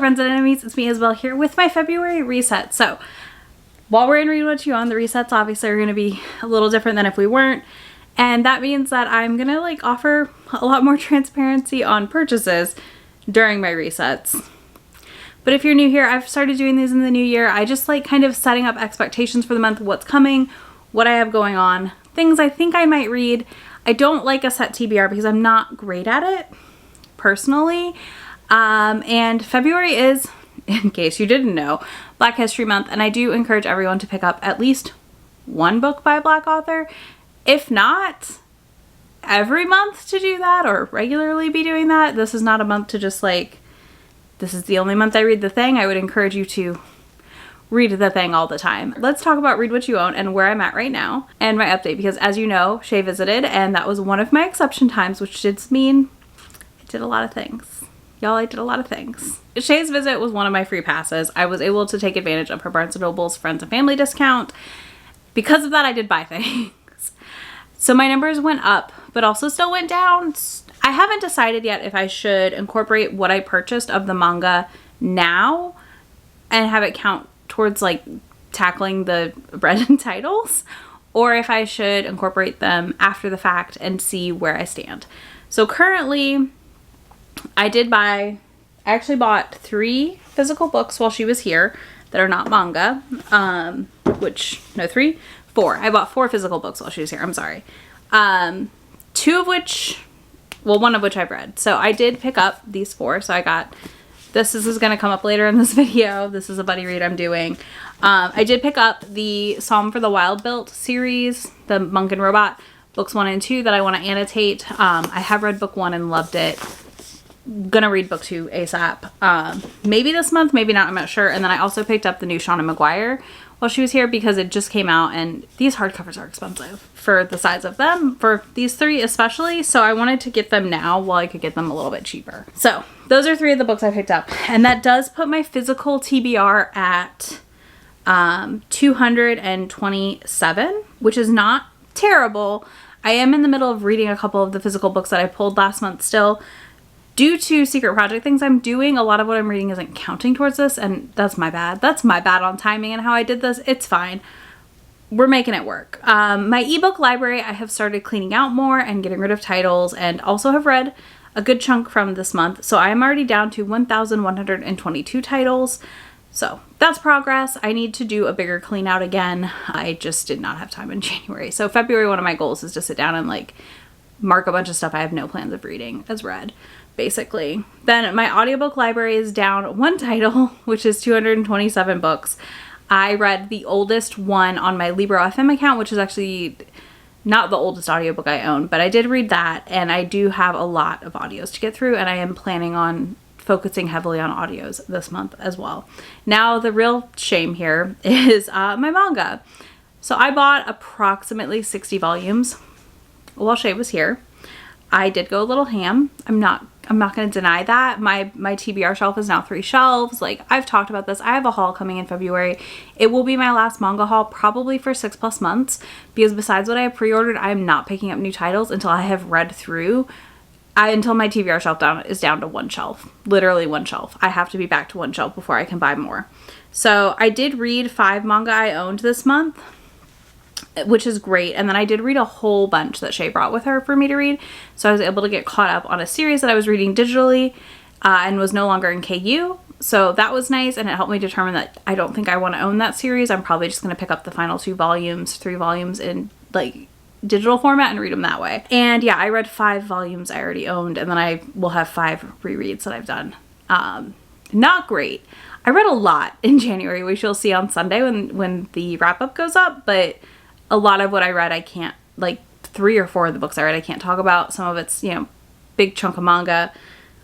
friends and enemies, it's me Isabel here with my February reset. So while we're in Read What You Own, the resets obviously are going to be a little different than if we weren't. And that means that I'm going to offer a lot more transparency on purchases during my resets. But if you're new here, I've started doing these in the new year. I just kind of setting up expectations for the month, what's coming, what I have going on, things I think I might read. I don't like a set TBR because I'm not great at it personally. And February is, in case you didn't know, Black History Month, and I do encourage everyone to pick up at least one book by a Black author, if not every month to do that or regularly be doing that. This is not a month to just this is the only month I read the thing. I would encourage you to read the thing all the time. Let's talk about Read What You Own and where I'm at right now and my update, because as you know, Shae visited and that was one of my exception times, which did mean I did a lot of things. Y'all, I did a lot of things. Shae's visit was one of my free passes. I was able to take advantage of her Barnes & Noble's Friends and Family discount. Because of that, I did buy things. So my numbers went up, but also still went down. I haven't decided yet if I should incorporate what I purchased of the manga now and have it count towards tackling the read and titles, or if I should incorporate them after the fact and see where I stand. So currently, I actually bought 3 physical books while she was here that are not manga, 4. I bought 4 physical books while she was here, I'm sorry. 2 of which, well, 1 of which I've read. So I did pick up these 4, so I got, this is going to come up later in this video. This is a buddy read I'm doing. I did pick up the Psalm for the Wild Built series, the Monk and Robot, books 1 and 2 that I want to annotate. I have read book 1 and loved it. Gonna read book 2 ASAP. Maybe this month, maybe not, I'm not sure. And then I also picked up the new Shawn and McGuire while she was here because it just came out, and these hardcovers are expensive for the size of them, for these 3 especially. So I wanted to get them now while I could get them a little bit cheaper. So those are 3 of the books I picked up, and that does put my physical TBR at 227, which is not terrible. I am in the middle of reading a couple of the physical books that I pulled last month still. Due to secret project things I'm doing, a lot of what I'm reading isn't counting towards this, and that's my bad. That's my bad on timing and how I did this. It's fine. We're making it work. My ebook library, I have started cleaning out more and getting rid of titles, and also have read a good chunk from this month. So I'm already down to 1,122 titles. So that's progress. I need to do a bigger clean out again. I just did not have time in January. So February, one of my goals is to sit down and mark a bunch of stuff I have no plans of reading as read, basically. Then my audiobook library is down 1 title, which is 227 books. I read the oldest one on my Libro FM account, which is actually not the oldest audiobook I own, but I did read that, and I do have a lot of audios to get through, and I am planning on focusing heavily on audios this month as well. Now, the real shame here is my manga. So I bought approximately 60 volumes while Shae was here. I did go a little ham. I'm not going to deny that. My TBR shelf is now 3 shelves. I've talked about this. I have a haul coming in February. It will be my last manga haul probably for 6+ months, because besides what I have pre-ordered, I'm not picking up new titles until I have read through. Until my TBR shelf is down to 1 shelf. Literally 1 shelf. I have to be back to 1 shelf before I can buy more. So I did read 5 manga I owned this month, which is great. And then I did read a whole bunch that Shae brought with her for me to read. So I was able to get caught up on a series that I was reading digitally and was no longer in KU. So that was nice, and it helped me determine that I don't think I want to own that series. I'm probably just going to pick up the final 3 volumes in digital format and read them that way. And yeah, I read 5 volumes I already owned, and then I will have 5 rereads that I've done. Not great. I read a lot in January, which you'll see on Sunday when the wrap-up goes up, but a lot of what I read I can't, 3 or 4 of the books I read I can't talk about. Some of it's, big chunk of manga.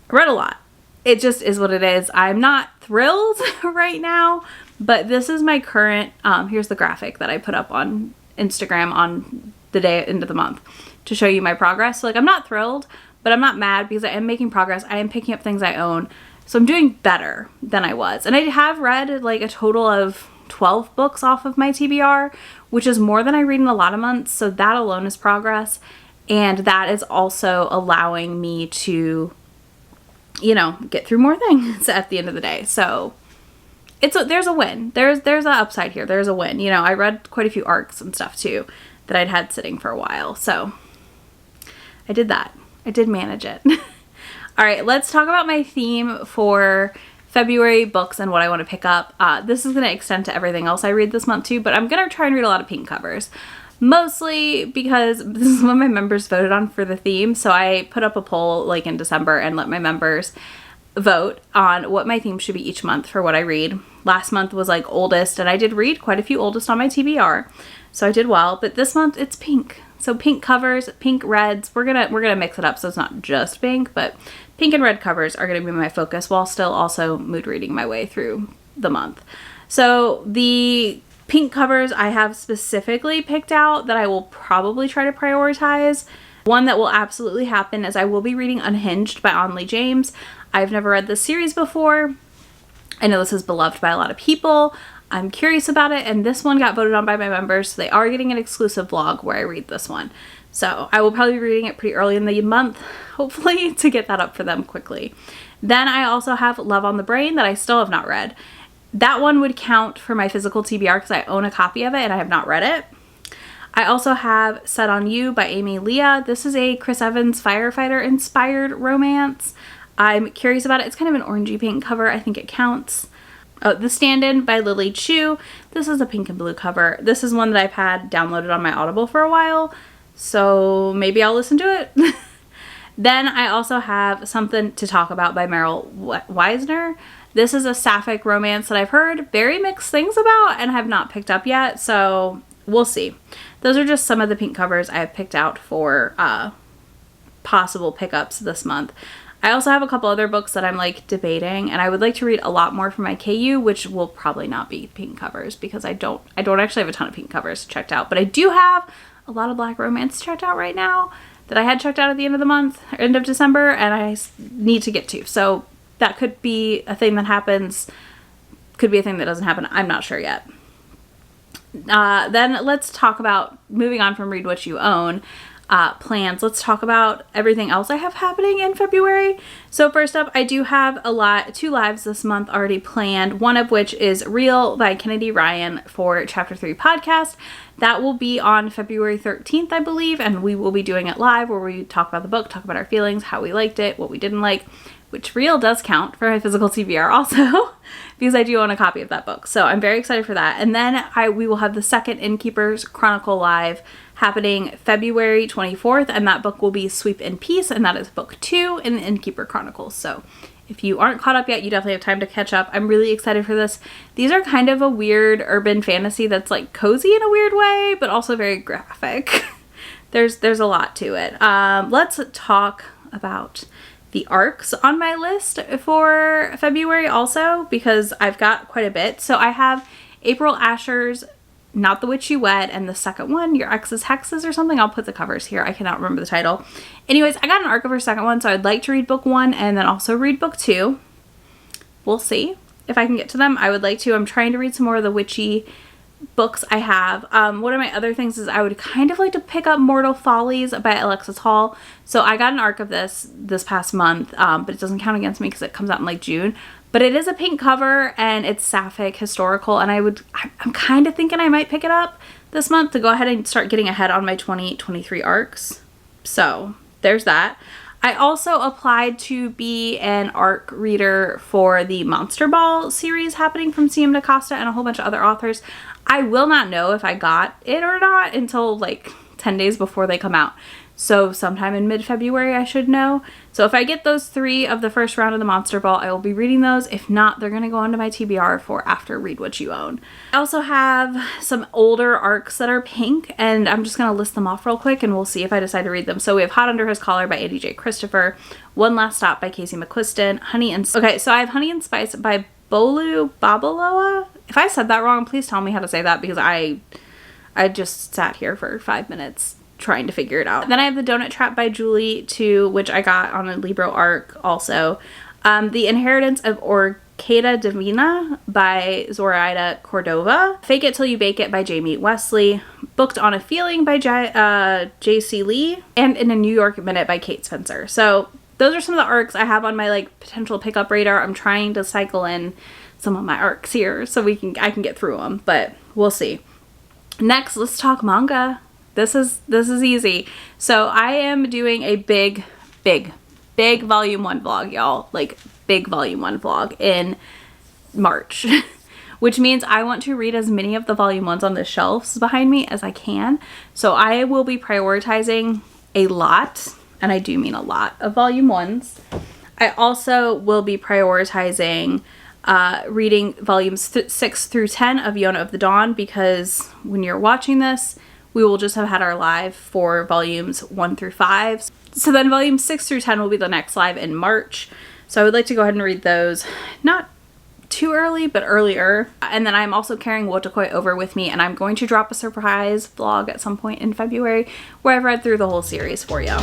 I read a lot. It just is what it is. I'm not thrilled right now, but this is my current, here's the graphic that I put up on Instagram on the day into the month to show you my progress. So I'm not thrilled, but I'm not mad because I am making progress. I am picking up things I own. So I'm doing better than I was. And I have read a total of 12 books off of my TBR, which is more than I read in a lot of months. So that alone is progress. And that is also allowing me to you know, get through more things at the end of the day. So there's a win. There's an upside here. There's a win. You know, I read quite a few arcs and stuff too that I'd had sitting for a while. So I did that. I did manage it. All right, let's talk about my theme for February books and what I want to pick up. This is going to extend to everything else I read this month too, but I'm going to try and read a lot of pink covers. Mostly because this is what my members voted on for the theme. So I put up a poll like in December and let my members vote on what my theme should be each month for what I read. Last month was like oldest, and I did read quite a few oldest on my TBR. So I did well, but this month it's pink. So pink covers, pink reds. We're gonna mix it up so it's not just pink, but pink and red covers are gonna be my focus while still also mood reading my way through the month. So the pink covers I have specifically picked out that I will probably try to prioritize. One that will absolutely happen is I will be reading Unhinged by Onley James. I've never read this series before. I know this is beloved by a lot of people. I'm curious about it, and this one got voted on by my members, so they are getting an exclusive vlog where I read this one. So I will probably be reading it pretty early in the month, hopefully, to get that up for them quickly. Then I also have Love on the Brain that I still have not read. That one would count for my physical TBR because I own a copy of it and I have not read it. I also have Set on You by Amy Leah. This is a Chris Evans firefighter inspired romance. I'm curious about it. It's kind of an orangey pink cover. I think it counts. Oh, The Stand-In by Lily Chu. This is a pink and blue cover. This is one that I've had downloaded on my Audible for a while, so maybe I'll listen to it. Then I also have Something to Talk About by Meryl Weisner. This is a sapphic romance that I've heard very mixed things about and have not picked up yet, so we'll see. Those are just some of the pink covers I have picked out for possible pickups this month. I also have a couple other books that I'm like debating, and I would like to read a lot more for my KU, which will probably not be pink covers because I don't actually have a ton of pink covers checked out, but I do have a lot of black romance checked out right now that I had checked out at the end of the month, end of December, and I need to get to. So that could be a thing that happens, could be a thing that doesn't happen. I'm not sure yet. Then let's talk about, moving on from Read What You Own, plans. Let's talk about everything else I have happening in February. So first up, I do have two lives this month already planned, one of which is Real by Kennedy Ryan for Chapter 3 podcast. That will be on February 13th, I believe, and we will be doing it live where we talk about the book, talk about our feelings, how we liked it, what we didn't like, which Real does count for my physical TBR also, because I do own a copy of that book. So I'm very excited for that. And then we will have the second Innkeeper's Chronicle live happening February 24th, and that book will be Sweep in Peace, and that is book 2 in the Innkeeper Chronicles. So if you aren't caught up yet, you definitely have time to catch up. I'm really excited for this. These are kind of a weird urban fantasy that's like cozy in a weird way, but also very graphic. There's a lot to it. Let's talk about the arcs on my list for February also, because I've got quite a bit. So I have April Asher's Not the Witch You Wed, and the second one, Your Ex's Hexes or something. I'll put the covers here. I cannot remember the title. Anyways, I got an arc of her second one, so I'd like to read book 1 and then also read book 2. We'll see if I can get to them. I would like to. I'm trying to read some more of the witchy books I have. One of my other things is I would kind of like to pick up Mortal Follies by Alexis Hall. So I got an arc of this past month, but it doesn't count against me because it comes out in like June. But it is a pink cover and it's sapphic, historical, and I'm kind of thinking I might pick it up this month to go ahead and start getting ahead on my 2023 arcs. So there's that. I also applied to be an arc reader for the Monster Ball series happening from C.M. DaCosta and a whole bunch of other authors. I will not know if I got it or not until like 10 days before they come out. So sometime in mid-February I should know. So if I get those 3 of the first round of the Monster Ball, I will be reading those. If not, they're going to go onto my TBR for after Read What You Own. I also have some older arcs that are pink, and I'm just going to list them off real quick and we'll see if I decide to read them. So we have Hot Under His Collar by Andy J. Christopher, One Last Stop by Casey McQuiston, Okay, so I have Honey and Spice by Bolu Babaloa. If I said that wrong, please tell me how to say that, because I just sat here for 5 minutes trying to figure it out. Then I have The Donut Trap by Julie too, which I got on a Libro arc also. The Inheritance of Orquídea Divina by Zoraida Cordova. Fake It Till You Bake It by Jamie Wesley. Booked on a Feeling by J.C. Lee. And In a New York Minute by Kate Spencer. So those are some of the arcs I have on my like potential pickup radar. I'm trying to cycle in some of my arcs here so I can get through them, but we'll see. Next, let's talk manga. This is easy. So I am doing a big volume 1 vlog, y'all. Like big volume 1 vlog in March. Which means I want to read as many of the volume 1s on the shelves behind me as I can. So I will be prioritizing a lot, and I do mean a lot, of volume 1s. I also will be prioritizing reading volumes 6 through 10 of Yona of the Dawn, because when you're watching this, we will just have had our live for volumes 1 through 5. So then volumes 6 through 10 will be the next live in March. So I would like to go ahead and read those, not too early, but earlier. And then I'm also carrying Wotakoi over with me, and I'm going to drop a surprise vlog at some point in February where I've read through the whole series for you.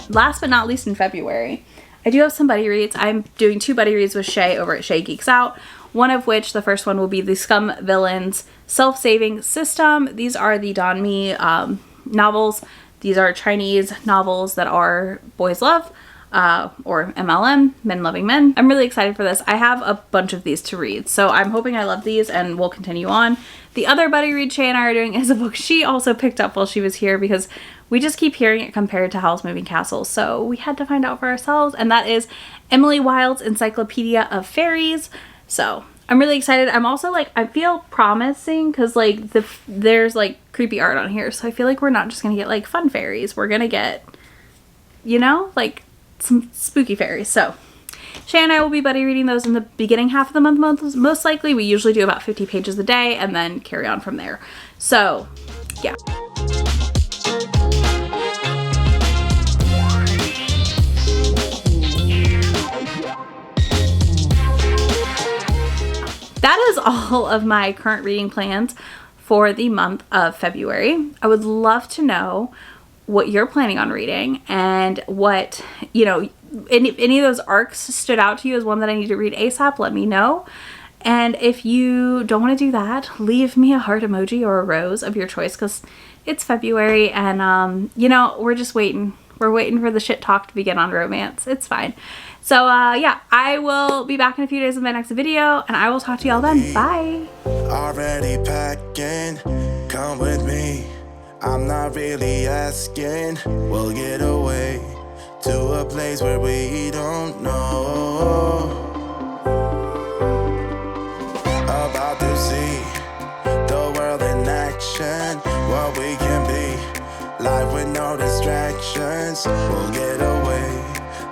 Last but not least, in February, I do have some buddy reads. I'm doing 2 buddy reads with Shae over at Shae Geeks Out. One of which, the first one, will be the Scum Villains Self-Saving System. These are the Danmi novels. These are Chinese novels that are boys love, or MLM, men loving men. I'm really excited for this. I have a bunch of these to read, so I'm hoping I love these and we'll continue on. The other buddy read Shae and I are doing is a book she also picked up while she was here, because we just keep hearing it compared to Howl's Moving Castle, so we had to find out for ourselves, and that is Emily Wilde's Encyclopedia of Fairies. So I'm really excited. I'm also like, I feel promising, because like there's like creepy art on here, so I feel like we're not just gonna get like fun fairies, we're gonna get, you know, like some spooky fairies. So Shae and I will be buddy reading those in the beginning half of the month, most likely. We usually do about 50 pages a day and then carry on from there. So yeah. That is all of my current reading plans for the month of February. I would love to know what you're planning on reading, and what, you know, any of those arcs stood out to you as one that I need to read ASAP, let me know. And if you don't want to do that, leave me a heart emoji or a rose of your choice, because it's February and, you know, we're just waiting. We're waiting for the shit talk to begin on romance. It's fine. So, yeah, I will be back in a few days with my next video, and I will talk to y'all then. Bye. Already packing, come with me. I'm not really asking. We'll get away to a place where we don't know. About to see the world in action, what we can be. Life with no distractions. We'll get away.